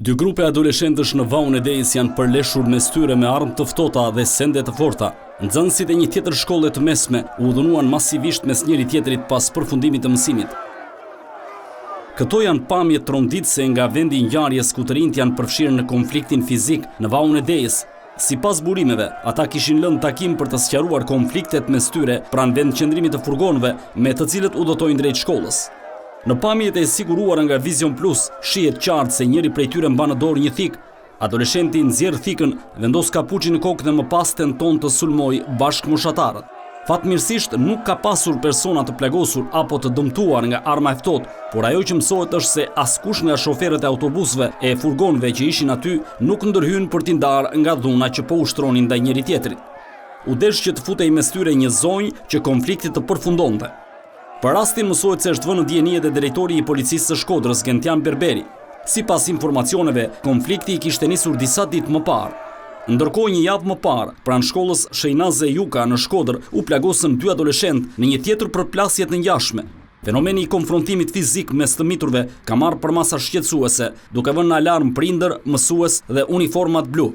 Dy grupe adoleshentësh në Vaun e Dejës janë përleshur mes tyre me armë të ftohta dhe sende të forta. Nxënësit e një tjetër shkolle të mesme u dhunuan masivisht mes njëri tjetrit pas përfundimit të mësimit. Këto janë pamje tronditëse nga vendi i ngjarjes ku të rinjt janë përfshirë në konfliktin fizik në Vaun e Dejës. Sipas burimeve, ata kishin lënë takim për të sqaruar konfliktet mes tyre pranë vendqëndrimit të furgonëve me të cilët udhëtojnë drejt shkollës. Në pamjet e siguruara nga Vision Plus, shihet qartë se njëri prej tyre mban në dorë një thikë. Adoleshenti nxjerr thikën, vendos kapuçin në kokë dhe më pas tenton të sulmojë bashkëmoshatarët. Fatmirësisht nuk ka pasur persona të plagosur apo të dëmtuar nga arma e ftohtë, por ajo që mësohet është se askush nga shoferët e autobusëve e furgonëve që ishin aty nuk ndërhyn për t'i ndarë nga dhuna që po ushtronin ndaj njëri tjetrit. U desh që të futej mes tyre një zonjë që konflikti të përfundonte. Për rastin mësohet se është vënë në dieni edhe drejtori i policisë së Shkodrës, Gentian Berberi. Sipas informacioneve, konflikti i kishte nisur disa ditë më parë. Ndërkohë një javë më parë, pranë shkollës Shejnaze Juka në Shkodër, u plagosën dy adoleshentë në një tjetër përplasje të ngjashme. Fenomeni i konfrontimit fizik mes të miturve ka marrë përmasa shqetësuese, duke vënë në alarm prindër, mësues dhe uniformat blu.